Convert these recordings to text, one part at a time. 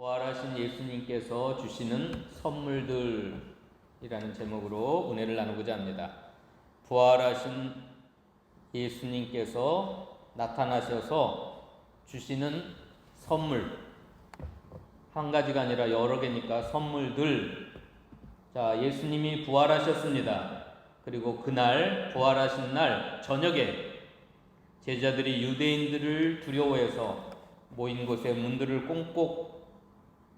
부활하신 예수님께서 주시는 선물들이라는 제목으로 은혜를 나누고자 합니다. 부활하신 예수님께서 나타나셔서 주시는 선물, 한 가지가 아니라 여러 개니까 선물들. 자, 예수님이 부활하셨습니다. 그리고 그날 부활하신 날 저녁에 제자들이 유대인들을 두려워해서 모인 곳에 문들을 꽁꽁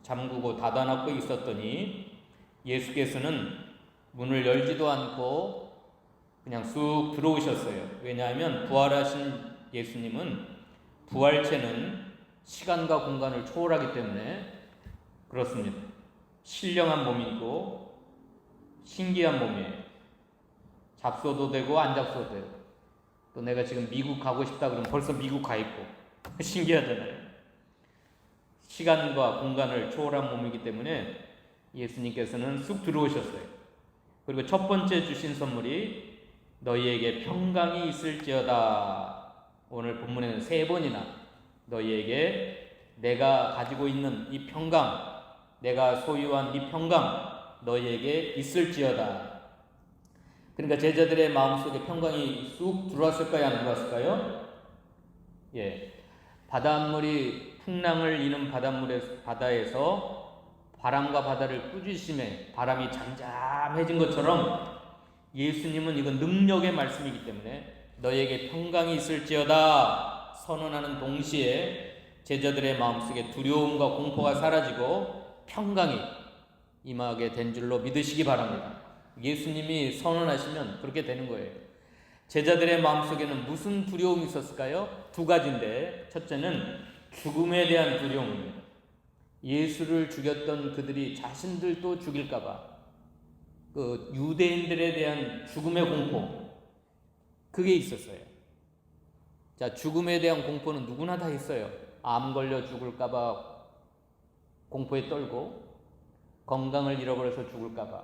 잠그고 닫아놓고 있었더니 예수께서는 문을 열지도 않고 그냥 쑥 들어오셨어요. 왜냐하면 부활하신 예수님은 부활체는 시간과 공간을 초월하기 때문에 그렇습니다. 신령한 몸이고 신기한 몸이에요. 잡숴도 되고 안 잡숴도 되고, 또 내가 지금 미국 가고 싶다 그러면 벌써 미국 가 있고 신기하잖아요. 시간과 공간을 초월한 몸이기 때문에 예수님께서는 쑥 들어오셨어요. 그리고 첫 번째 주신 선물이 너희에게 평강이 있을지어다. 오늘 본문에는 3번이나 너희에게 내가 가지고 있는 이 평강, 내가 소유한 이 평강 너희에게 있을지어다. 그러니까 제자들의 마음속에 평강이 쑥 들어왔을까요? 안 들어왔을까요? 예. 바닷물이 풍랑을 이는 바다에서 바람과 바다를 꾸짖음에 바람이 잠잠해진 것처럼 예수님은 이건 능력의 말씀이기 때문에 너희에게 평강이 있을지어다 선언하는 동시에 제자들의 마음속에 두려움과 공포가 사라지고 평강이 임하게 된 줄로 믿으시기 바랍니다. 예수님이 선언하시면 그렇게 되는 거예요. 제자들의 마음속에는 무슨 두려움이 있었을까요? 2가지인데, 첫째는 죽음에 대한 두려움입니다. 예수를 죽였던 그들이 자신들도 죽일까봐 그 유대인들에 대한 죽음의 공포, 그게 있었어요. 자, 죽음에 대한 공포는 누구나 다 있어요. 암 걸려 죽을까봐 공포에 떨고, 건강을 잃어버려서 죽을까봐,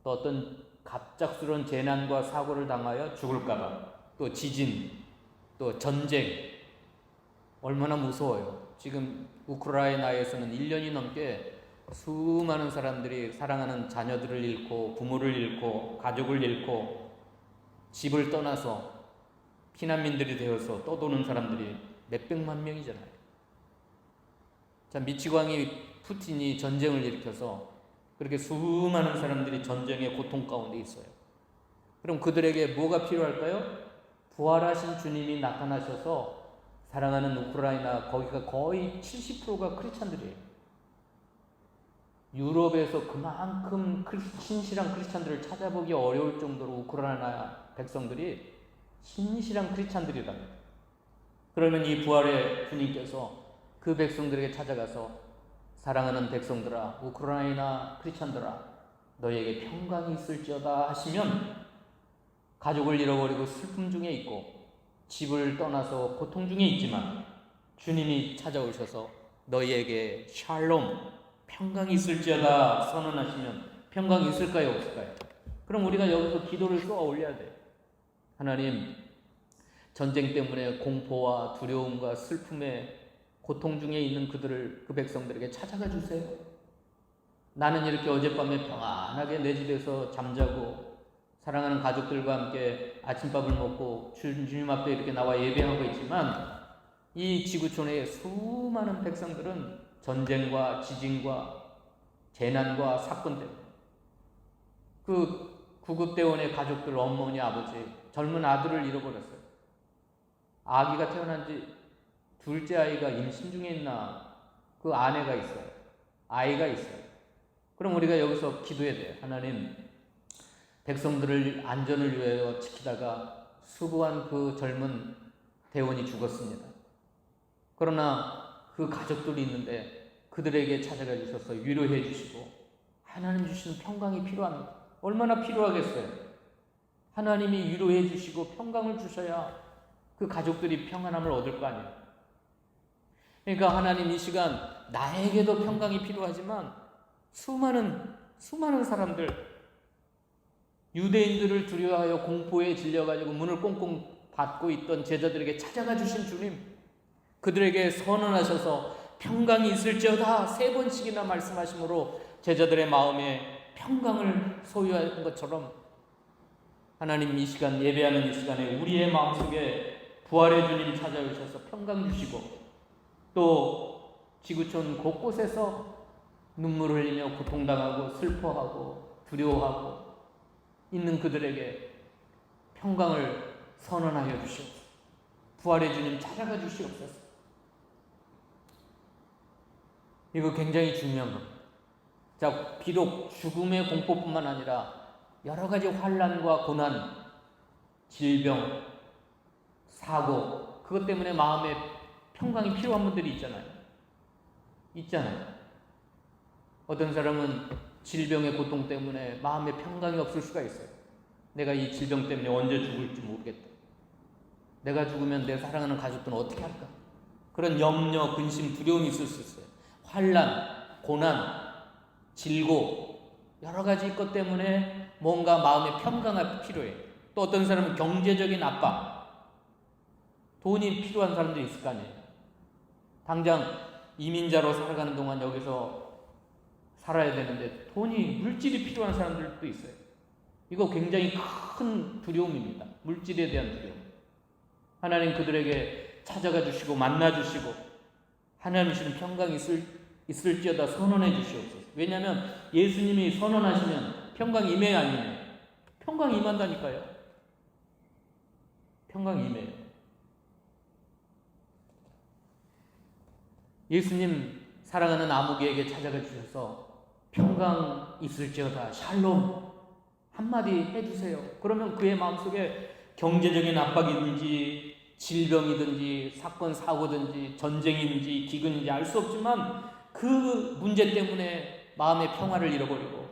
또 어떤 갑작스러운 재난과 사고를 당하여 죽을까봐, 또 지진, 또 전쟁, 얼마나 무서워요. 지금 우크라이나에서는 1년이 넘게 수많은 사람들이 사랑하는 자녀들을 잃고 부모를 잃고 가족을 잃고 집을 떠나서 피난민들이 되어서 떠도는 사람들이 몇백만 명이잖아요. 자, 미치광이 푸틴이 전쟁을 일으켜서 그렇게 수많은 사람들이 전쟁의 고통 가운데 있어요. 그럼 그들에게 뭐가 필요할까요? 부활하신 주님이 나타나셔서, 사랑하는 우크라이나 거기가 거의 70%가 크리스찬들이에요. 유럽에서 그만큼 신실한 크리스찬들을 찾아보기 어려울 정도로 우크라이나 백성들이 신실한 크리스찬들이랍니다. 그러면 이 부활의 주님께서 그 백성들에게 찾아가서 사랑하는 백성들아, 우크라이나 크리스찬들아, 너희에게 평강이 있을지어다 하시면, 가족을 잃어버리고 슬픔 중에 있고 집을 떠나서 고통 중에 있지만 주님이 찾아오셔서 너희에게 샬롬, 평강이 있을지어다 선언하시면 평강이 있을까요? 없을까요? 그럼 우리가 여기서 기도를 쏘아 올려야 돼요. 하나님, 전쟁 때문에 공포와 두려움과 슬픔에 고통 중에 있는 그 백성들에게 찾아가 주세요. 나는 이렇게 어젯밤에 평안하게 내 집에서 잠자고 사랑하는 가족들과 함께 아침밥을 먹고 주님 앞에 이렇게 나와 예배하고 있지만, 이 지구촌의 수많은 백성들은 전쟁과 지진과 재난과 사건 때문에, 그 구급대원의 가족들, 어머니, 아버지, 젊은 아들을 잃어버렸어요. 아기가 태어난 지 둘째 아이가 임신 중에 있나, 그 아내가 있어요. 아이가 있어요. 그럼 우리가 여기서 기도해야 돼요. 하나님, 백성들을 안전을 위하여 지키다가 수고한 그 젊은 대원이 죽었습니다. 그러나 그 가족들이 있는데 그들에게 찾아가 주셔서 위로해 주시고 하나님 주시는 평강이 필요합니다. 얼마나 필요하겠어요. 하나님이 위로해 주시고 평강을 주셔야 그 가족들이 평안함을 얻을 거 아니에요. 그러니까 하나님, 이 시간 나에게도 평강이 필요하지만 수많은 사람들, 유대인들을 두려워하여 공포에 질려가지고 문을 꽁꽁 닫고 있던 제자들에게 찾아가 주신 주님, 그들에게 선언하셔서 평강이 있을지어다 3번씩이나 말씀하심으로 제자들의 마음에 평강을 소유한 것처럼 하나님 이 시간 예배하는 이 시간에 우리의 마음속에 부활의 주님 찾아오셔서 평강 주시고 또 지구촌 곳곳에서 눈물 흘리며 고통당하고 슬퍼하고 두려워하고 있는 그들에게 평강을 선언하여 주시옵소서. 부활의 주님 찾아가 주시옵소서. 이거 굉장히 중요한 겁니다. 자, 비록 죽음의 공포뿐만 아니라 여러 가지 환난과 고난, 질병, 사고, 그것 때문에 마음에 평강이 필요한 분들이 있잖아요. 어떤 사람은 질병의 고통 때문에 마음에 평강이 없을 수가 있어요. 내가 이 질병 때문에 언제 죽을지 모르겠다. 내가 죽으면 내 사랑하는 가족들은 어떻게 할까? 그런 염려, 근심, 두려움이 있을 수 있어요. 환난, 고난, 질고 여러 가지 것 때문에 뭔가 마음의 평강이 필요해요. 또 어떤 사람은 경제적인 압박, 돈이 필요한 사람들이 있을 거 아니에요. 당장 이민자로 살아가는 동안 여기서 살아야 되는데 돈이, 물질이 필요한 사람들도 있어요. 이거 굉장히 큰 두려움입니다. 물질에 대한 두려움. 하나님 그들에게 찾아가 주시고 만나 주시고 하나님 주시는 평강이 있을지어다 선언해 주시옵소서. 왜냐하면 예수님이 선언하시면 평강이 임해요, 안 임해요? 평강이 임한다니까요. 평강이 임해요. 예수님 사랑하는 아무개에게 찾아가 주셔서 평강 있을지어다 샬롬 한마디 해주세요. 그러면 그의 마음속에 경제적인 압박이든지 질병이든지 사건 사고든지 전쟁인지 기근인지 알 수 없지만 그 문제 때문에 마음의 평화를 잃어버리고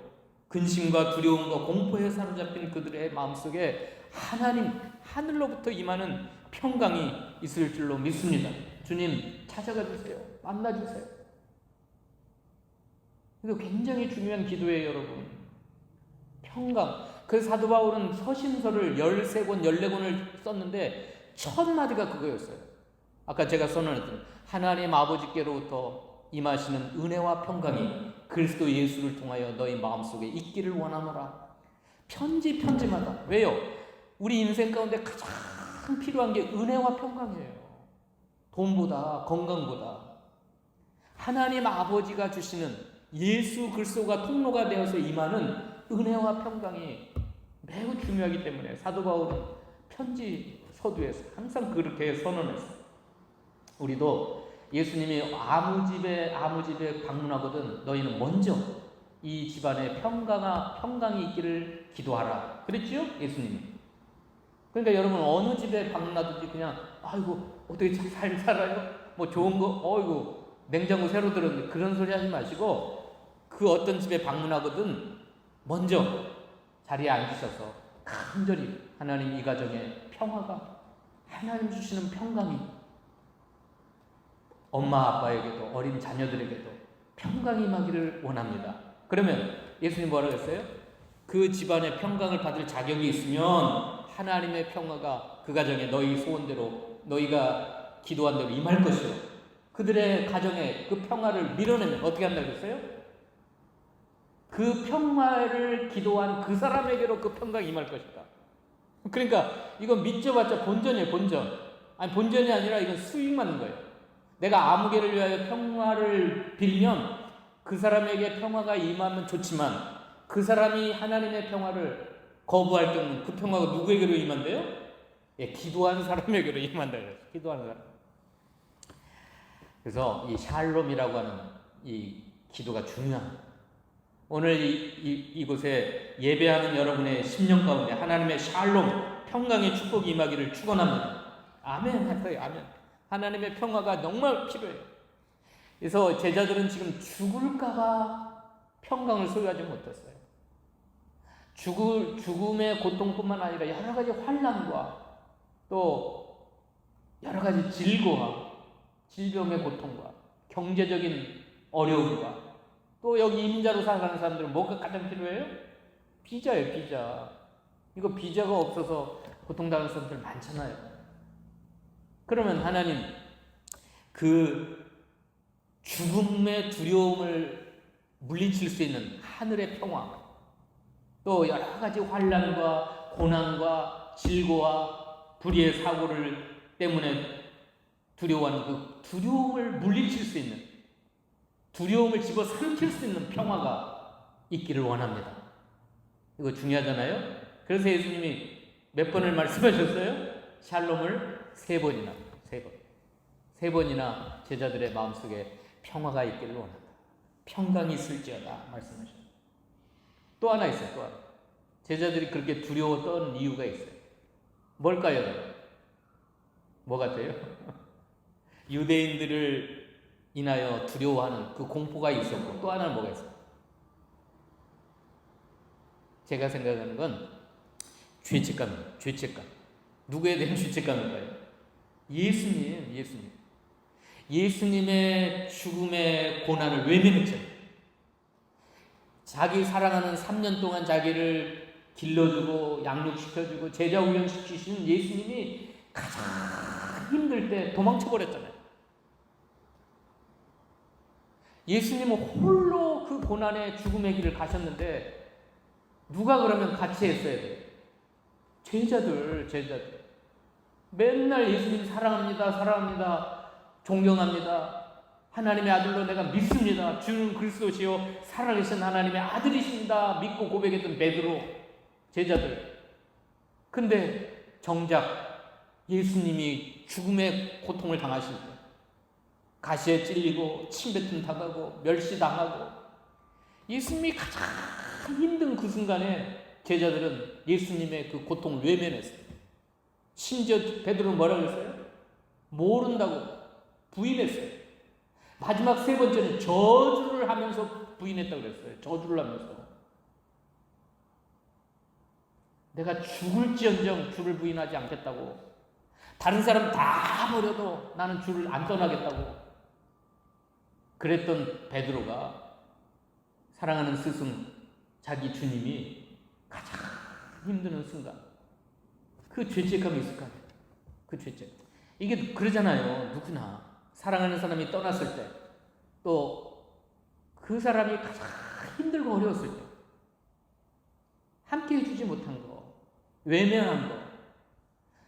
근심과 두려움과 공포에 사로잡힌 그들의 마음속에 하나님 하늘로부터 임하는 평강이 있을 줄로 믿습니다. 주님 찾아가 주세요. 만나 주세요. 이거 굉장히 중요한 기도예요, 여러분. 평강. 그 사도 바울은 서신서를 13권, 14권을 썼는데 첫 마디가 그거였어요. 아까 제가 선언했던 하나님 아버지께로부터 임하시는 은혜와 평강이 그리스도 예수를 통하여 너희 마음속에 있기를 원하노라. 편지마다. 왜요? 우리 인생 가운데 가장 필요한 게 은혜와 평강이에요. 돈보다, 건강보다. 하나님 아버지가 주시는 예수 그리스도가 통로가 되어서 임하는 은혜와 평강이 매우 중요하기 때문에 사도 바울은 편지 서두에서 항상 그렇게 선언했어요. 우리도 예수님이 아무 집에 방문하거든 너희는 먼저 이 집안에 평강이 있기를 기도하라. 그랬지요? 예수님이. 그러니까 여러분 어느 집에 방문하든지 그냥 아이고 어떻게 잘 살아요? 뭐 좋은 거 어이구 냉장고 새로 들었는데 그런 소리 하지 마시고 그 어떤 집에 방문하거든 먼저 자리에 앉으셔서 간절히 하나님 이 가정에 평화가 하나님 주시는 평강이 엄마 아빠에게도 어린 자녀들에게도 평강이 임하기를 원합니다. 그러면 예수님 뭐라고 했어요? 그 집안에 평강을 받을 자격이 있으면 하나님의 평화가 그 가정에 너희 소원대로 너희가 기도한 대로 임할 것이요. 그들의 가정에 그 평화를 밀어내면 어떻게 한다고 했어요? 그 평화를 기도한 그 사람에게로 그 평강이 임할 것이다. 그러니까 이건 믿져봤자 본전이에요, 본전. 아니 본전이 아니라 이건 수익 맞는 거예요. 내가 아무개를 위하여 평화를 빌면 그 사람에게 평화가 임하면 좋지만 그 사람이 하나님의 평화를 거부할 경우는 그 평화가 누구에게로 임한대요? 예, 기도하는 사람에게로 임한다 그랬어요. 기도하는 사람. 그래서 이 샬롬이라고 하는 이 기도가 중요합니다. 오늘 이곳에 예배하는 여러분의 심령 가운데 하나님의 샬롬, 평강의 축복이 임하기를 축원합니다. 아멘 하세요. 아멘. 하나님의 평화가 정말 필요해요. 그래서 제자들은 지금 죽을까봐 평강을 소유하지 못했어요. 죽음의 고통뿐만 아니라 여러 가지 환난과 또 여러 가지 질고와 질병의 고통과 경제적인 어려움과 또 여기 이민자로 살아가는 사람들은 뭐가 가장 필요해요? 비자예요, 비자. 이거 비자가 없어서 고통당하는 사람들 많잖아요. 그러면 하나님 그 죽음의 두려움을 물리칠 수 있는 하늘의 평화, 또 여러 가지 환난과 고난과 질고와 불의의 사고를 때문에 두려워하는 그 두려움을 물리칠 수 있는, 두려움을 집어삼킬 수 있는 평화가 있기를 원합니다. 이거 중요하잖아요. 그래서 예수님이 몇 번을 말씀하셨어요? 샬롬을 3번이나, 3번. 3번이나 제자들의 마음속에 평화가 있기를 원한다. 평강이 있을지어다 말씀하셨어요. 또 하나 있어요. 또 하나. 제자들이 그렇게 두려워 떠는 이유가 있어요. 뭘까요? 뭐 같아요? 유대인들을 인하여 두려워하는 그 공포가 있었고, 또 하나는 뭐가 있어요? 제가 생각하는 건 죄책감이에요. 죄책감. 누구에 대한 죄책감일까요? 예수님의 죽음의 고난을 외면했잖아요. 자기 사랑하는 3년 동안 자기를 길러주고 양육시켜주고 제자 훈련시키신 예수님이 가장 힘들 때 도망쳐버렸잖아요. 예수님은 홀로 그 고난의 죽음의 길을 가셨는데 누가 그러면 같이 했어야 돼요? 제자들. 맨날 예수님 사랑합니다. 존경합니다. 하나님의 아들로 내가 믿습니다. 주는 그리스도시요 살아계신 하나님의 아들이십니다. 믿고 고백했던 베드로, 제자들. 근데 정작 예수님이 죽음의 고통을 당하실 때, 가시에 찔리고 침뱉음 당하고 멸시당하고, 예수님이 가장 힘든 그 순간에 제자들은 예수님의 그 고통을 외면했어요. 심지어 베드로는 뭐라고 했어요? 모른다고 부인했어요. 마지막 3번째는 저주를 하면서 부인했다고 그랬어요. 저주를 하면서. 내가 죽을지언정 주를 부인하지 않겠다고. 다른 사람 다 버려도 나는 주를 안 떠나겠다고. 그랬던 베드로가, 사랑하는 스승, 자기 주님이 가장 힘드는 순간, 그 죄책감이 있을 거 아니에요. 그 죄책. 이게 그러잖아요. 누구나. 사랑하는 사람이 떠났을 때, 또 그 사람이 가장 힘들고 어려웠을 때, 함께 해주지 못한 거, 외면한 거,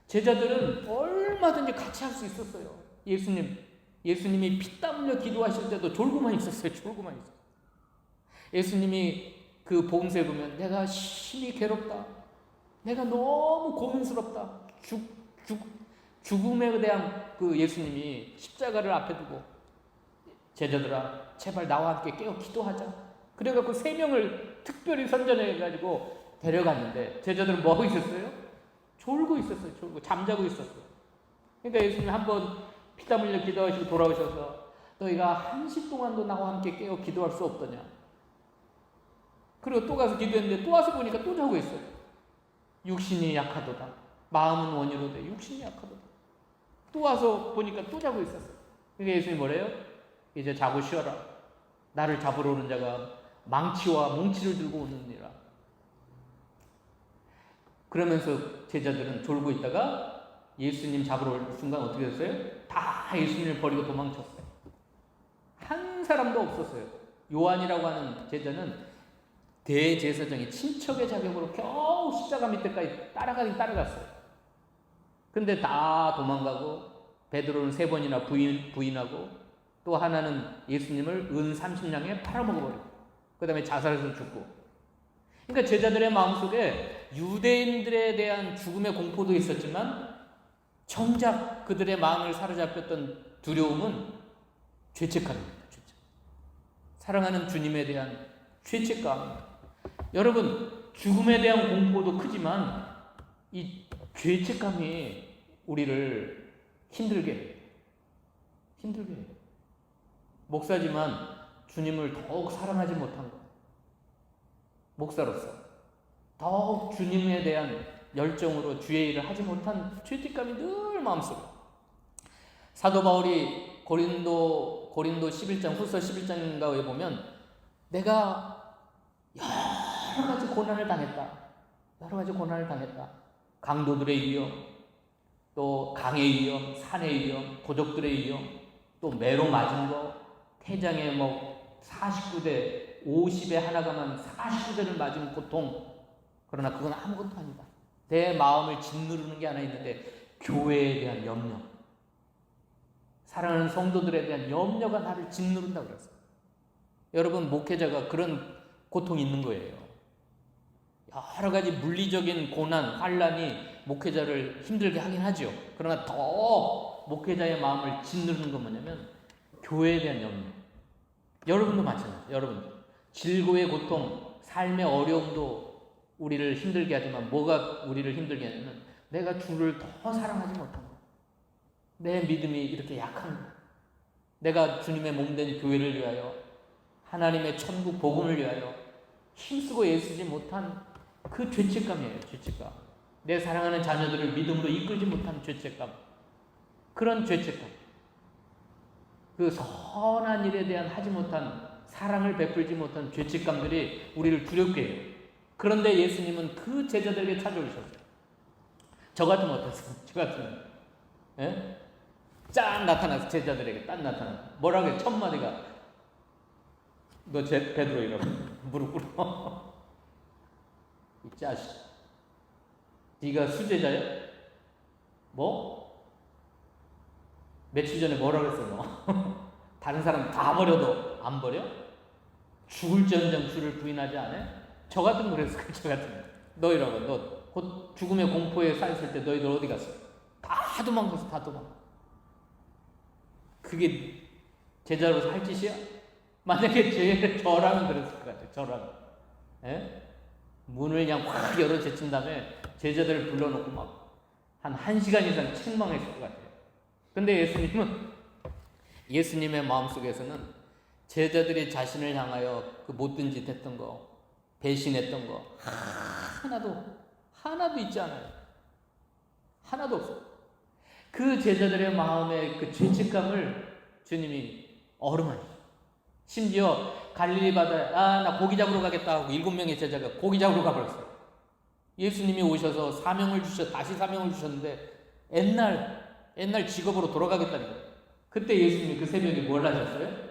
제자들은 얼마든지 같이 할 수 있었어요. 예수님이 피땀 흘려 기도하실 때도 졸고만 있었어요. 예수님이 그 복음서에 보면 내가 심히 괴롭다, 내가 너무 고민스럽다, 죽음에 대한 그 예수님이 십자가를 앞에 두고 제자들아 제발 나와 함께 깨어 기도하자. 그래갖고 3명을 특별히 선전해가지고 데려갔는데 제자들은 뭐하고 있었어요? 졸고 있었어요. 잠자고 있었어요. 그러니까 예수님이 한번 피땀 흘려 기도하시고 돌아오셔서 너희가 1시 동안도 나와 함께 깨어 기도할 수 없더냐. 그리고 또 가서 기도했는데 또 와서 보니까 또 자고 있어요. 육신이 약하도다. 마음은 원이로되 육신이 약하도다. 또 와서 보니까 또 자고 있었어요. 그러니까 예수님이 뭐래요? 이제 자고 쉬어라. 나를 잡으러 오는 자가 망치와 뭉치를 들고 오느니라. 그러면서 제자들은 졸고 있다가 예수님 잡으러 올 순간 어떻게 됐어요? 다 예수님을 버리고 도망쳤어요. 한 사람도 없었어요. 요한이라고 하는 제자는 대제사장의 친척의 자격으로 겨우 십자가 밑에까지 따라가긴 따라갔어요. 근데 다 도망가고, 베드로는 3번이나 부인하고, 또 하나는 예수님을 은 30냥에 팔아먹어버리고, 그 다음에 자살해서 죽고. 그러니까 제자들의 마음속에 유대인들에 대한 죽음의 공포도 있었지만 정작 그들의 마음을 사로잡혔던 두려움은 죄책감입니다. 사랑하는 주님에 대한 죄책감. 여러분, 죽음에 대한 공포도 크지만 이 죄책감이 우리를 힘들게 해요. 목사지만 주님을 더욱 사랑하지 못한 것, 목사로서 더욱 주님에 대한 열정으로 주의 일을 하지 못한 죄책감이 늘 마음속에. 사도 바울이 고린도 11장, 후서 11장인가에 보면 내가 여러 가지 고난을 당했다. 강도들의 위험, 또 강의 위험, 산의 위험, 도적들의 위험, 또 매로 맞은 거, 태장에 뭐 49대, 50에 하나 가면 49대를 맞은 고통. 그러나 그건 아무것도 아니다. 내 마음을 짓누르는 게 하나 있는데 교회에 대한 염려, 사랑하는 성도들에 대한 염려가 나를 짓누른다고 그랬어요. 여러분, 목회자가 그런 고통이 있는 거예요. 여러 가지 물리적인 고난, 환란이 목회자를 힘들게 하긴 하죠. 그러나 더 목회자의 마음을 짓누르는 건 뭐냐면 교회에 대한 염려. 여러분도 마찬가지예요. 여러분도 질고의 고통, 삶의 어려움도 우리를 힘들게 하지만 뭐가 우리를 힘들게 하냐면 내가 주를 더 사랑하지 못한 거, 내 믿음이 이렇게 약한 거, 내가 주님의 몸된 교회를 위하여, 하나님의 천국 복음을 위하여 힘쓰고 애쓰지 못한 그 죄책감이에요. 죄책감. 내 사랑하는 자녀들을 믿음으로 이끌지 못한 죄책감. 그런 죄책감. 그 선한 일에 대한 하지 못한, 사랑을 베풀지 못한 죄책감들이 우리를 두렵게 해요. 그런데 예수님은 그 제자들에게 찾아오셨어요. 저 같으면 어땠어요? 저 같으면. 예? 짠 나타나서 제자들에게 딱 나타나서 뭐라고 해요? 첫 마디가 너 베드로 이러고 무릎 꿇어. 이 자식, 네가 수제자야? 뭐? 며칠 전에 뭐라고 했어 너? 다른 사람 다 버려도 안 버려? 죽을지언정 주를 부인하지 않아? 저 같으면 그랬을 거야. 저 같으면 너 이러고 너 곧 죽음의 공포에 쌓였을 때 너희들 어디 갔어? 다 도망갔어. 다 도망. 그게 제자로 살 짓이야? 만약에 저라면 그랬을 것 같아요. 저라면. 예? 문을 그냥 확 열어 제친 다음에 제자들을 불러놓고 막 한 1시간 이상 책망했을 것 같아요. 근데 예수님의 마음속에서는 제자들이 자신을 향하여 그 못된 짓 했던 거, 배신했던 거 하나도 있지 않아요. 하나도 없어요. 그 제자들의 마음의 그 죄책감을 주님이 어루만져. 심지어 갈릴리 바다에 나 고기 잡으러 가겠다 하고 7명의 제자가 고기 잡으러 가버렸어요. 예수님이 오셔서 다시 사명을 주셨는데 옛날 직업으로 돌아가겠다는 거예요. 그때 예수님이 그 새벽에 뭘 하셨어요?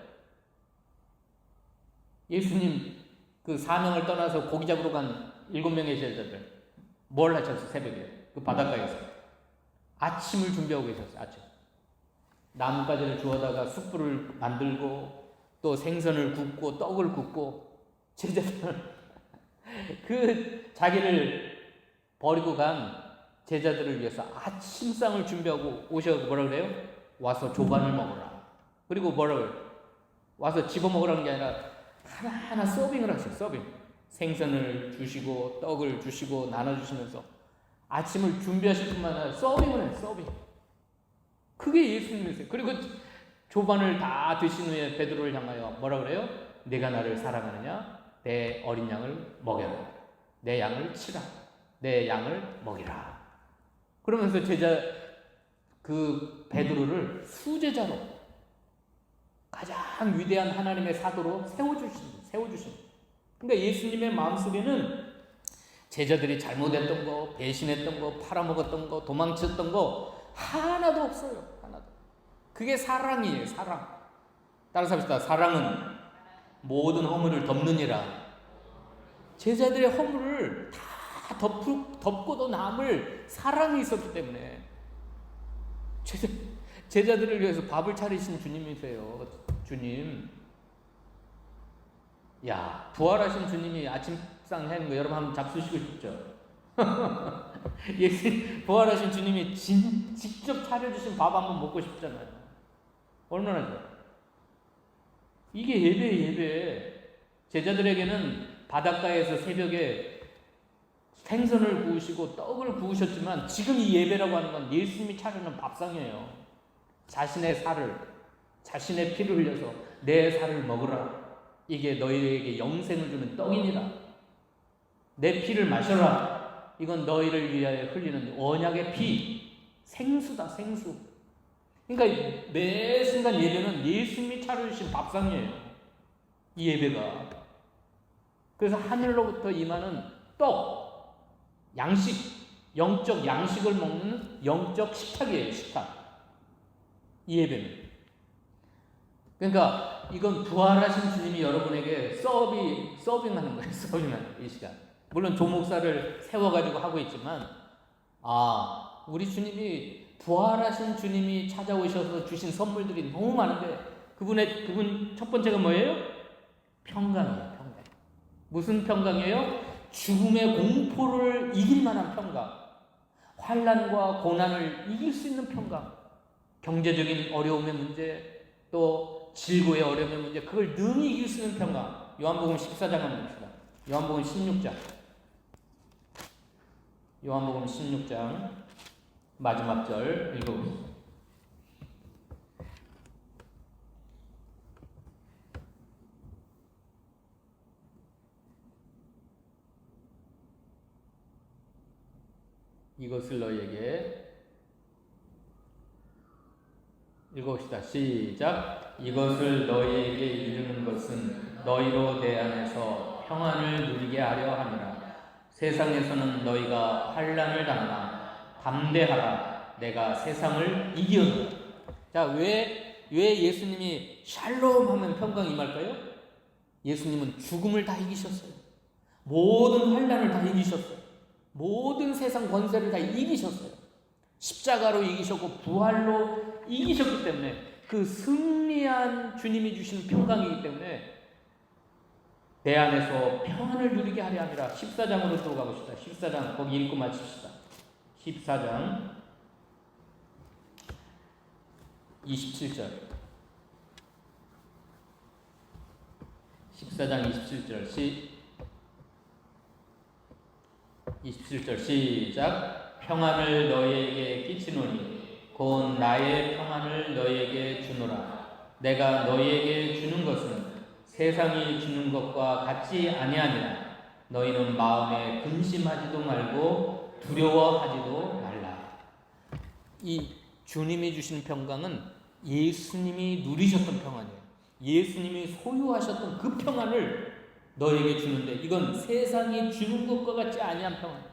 예수님 그 사명을 떠나서 고기 잡으러 간 7명의 제자들 뭘 하셨어요? 새벽에 그 바닷가에서 아침을 준비하고 계셨어요. 아침. 나뭇가지를 주워다가 숯불을 만들고 또 생선을 굽고 떡을 굽고 제자들은 그 자기를 버리고 간 제자들을 위해서 아침상을 준비하고 오셔서 뭐라 그래요? 와서 조반을 먹어라. 그리고 뭐라 그래요? 와서 집어먹으라는 게 아니라 하나하나 서빙을 하세요. 서빙. 생선을 주시고 떡을 주시고 나눠주시면서 아침을 준비하실 뿐만 아니라 서빙을 해요. 서빙. 그게 예수님이세요. 그리고 조반을 다 드신 후에 베드로를 향하여 뭐라 그래요? 내가 나를 사랑하느냐? 내 어린 양을 먹여라. 내 양을 치라. 내 양을 먹이라. 그러면서 그 베드로를 수제자로, 가장 위대한 하나님의 사도로 세워주신. 그러니까 예수님의 마음속에는 제자들이 잘못했던 거, 배신했던 거, 팔아먹었던 거, 도망쳤던 거 하나도 없어요. 하나도. 그게 사랑이에요. 사랑. 따라서 합시다. 사랑은 모든 허물을 덮느니라. 제자들의 허물을 다 덮고도 남을 사랑이 있었기 때문에 제자들을 위해서 밥을 차리신 주님이세요. 주님. 야, 부활하신 주님이 아침상 하는 거 여러분 한번 잡수시고 싶죠? 부활하신 주님이 직접 차려주신 밥 한번 먹고 싶잖아요. 얼마나 좋아요. 이게 예배예요. 제자들에게는 바닷가에서 새벽에 생선을 구우시고 떡을 구우셨지만 지금 이 예배라고 하는 건 예수님이 차려놓은 밥상이에요. 자신의 피를 흘려서 내 살을 먹으라. 이게 너희에게 영생을 주는 떡이니라. 내 피를 마셔라. 이건 너희를 위하여 흘리는 언약의 피. 생수다, 생수. 그러니까 매 순간 예배는 예수님이 차려주신 밥상이에요. 이 예배가. 그래서 하늘로부터 임하는 떡, 양식, 영적 양식을 먹는 영적 식탁이에요. 식탁. 이 예배는. 그러니까 이건 부활하신 주님이 여러분에게 서빙하는 거예요. 서빙하는 이 시간. 물론 조목사를 세워가지고 하고 있지만, 우리 주님이 부활하신 주님이 찾아오셔서 주신 선물들이 너무 많은데 그분 첫 번째가 뭐예요? 평강이에요. 평강. 무슨 평강이에요? 죽음의 공포를 이길 만한 평강. 환난과 고난을 이길 수 있는 평강. 경제적인 어려움의 문제, 또 질고의 어려움의 문제, 그걸 능히 이길 수 있는 평강. 요한복음 14장 한번 봅시다. 요한복음 16장. 요한복음 16장 마지막 절 읽어보세요. 이것을 너희에게 읽어봅시다. 시작. 이것을 너희에게 이르는 것은 너희로 내 안에서 평안을 누리게 하려 함이라. 세상에서는 너희가 환난을 당하나 담대하라. 내가 세상을 이기었노라. 자, 왜 예수님이 샬롬 하면 평강이 임할까요? 예수님은 죽음을 다 이기셨어요. 모든 환난을 다 이기셨어요. 모든 세상 권세를 다 이기셨어요. 십자가로 이기셨고 부활로 이기셨기 때문에, 그 승리한 주님이 주신 평강이기 때문에 내 안에서 평안을 누리게 하려 함이라. 14장으로 들어가 봅시다. 14장 거기 읽고 마칩시다. 14장 27절. 14장 27절 시작. 평안을 너희에게 끼치노니 곧 나의 평안을 너희에게 주노라. 내가 너희에게 주는 것은 세상이 주는 것과 같지 아니하니라. 너희는 마음에 근심하지도 말고 두려워하지도 말라. 이 주님이 주시는 평강은 예수님이 누리셨던 평안이에요. 예수님이 소유하셨던 그 평안을 너에게 주는데, 이건 세상이 주는 것과 같지 아니한 평안.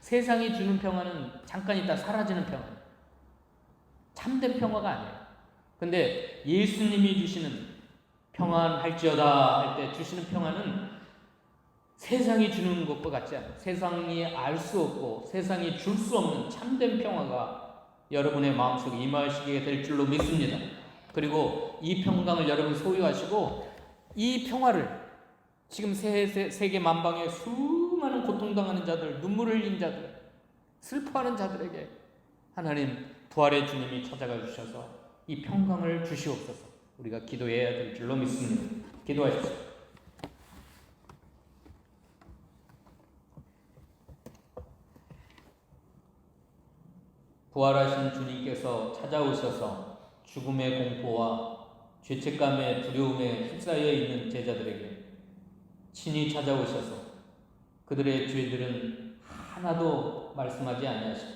세상이 주는 평안은 잠깐 있다 사라지는 평안. 참된 평화가 아니에요. 근데 예수님이 주시는 평안할지어다 할 때 주시는 평안은 세상이 주는 것과 같지 않아요. 세상이 알 수 없고 세상이 줄 수 없는 참된 평화가 여러분의 마음속에 임하시게 될 줄로 믿습니다. 그리고 이 평강을 여러분 소유하시고, 이 평화를 지금 세계 만방에 수많은 고통당하는 자들, 눈물 흘린 자들, 슬퍼하는 자들에게 하나님 부활의 주님이 찾아가 주셔서 이 평강을 주시옵소서. 우리가 기도해야 될 줄로 믿습니다. 기도하십시오. 부활하신 주님께서 찾아오셔서 죽음의 공포와 죄책감의 두려움에 휩싸여 있는 제자들에게 친히 찾아오셔서 그들의 죄들은 하나도 말씀하지 아니하시고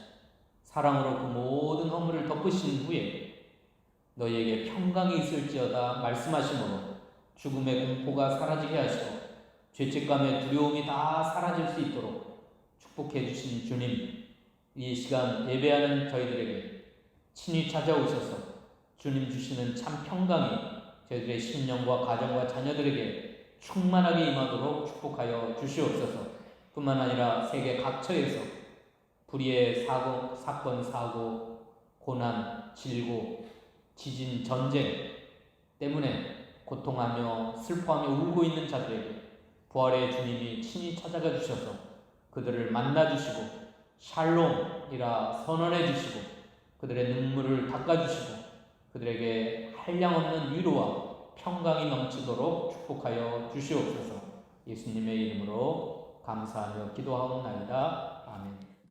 사랑으로 그 모든 허물을 덮으신 후에 너희에게 평강이 있을지어다 말씀하심으로 죽음의 공포가 사라지게 하시고 죄책감의 두려움이 다 사라질 수 있도록 축복해 주신 주님, 이 시간 예배하는 저희들에게 친히 찾아오셔서 주님 주시는 참 평강이 저희들의 심령과 가정과 자녀들에게 충만하게 임하도록 축복하여 주시옵소서. 뿐만 아니라 세계 각처에서 불의의 사건, 사고, 고난, 질고, 지진, 전쟁 때문에 고통하며 슬퍼하며 울고 있는 자들에게 부활의 주님이 친히 찾아가 주셔서 그들을 만나 주시고 샬롬이라 선언해 주시고 그들의 눈물을 닦아 주시고 그들에게 한량없는 위로와 평강이 넘치도록 축복하여 주시옵소서. 예수님의 이름으로 감사하며 기도하옵나이다. 아멘.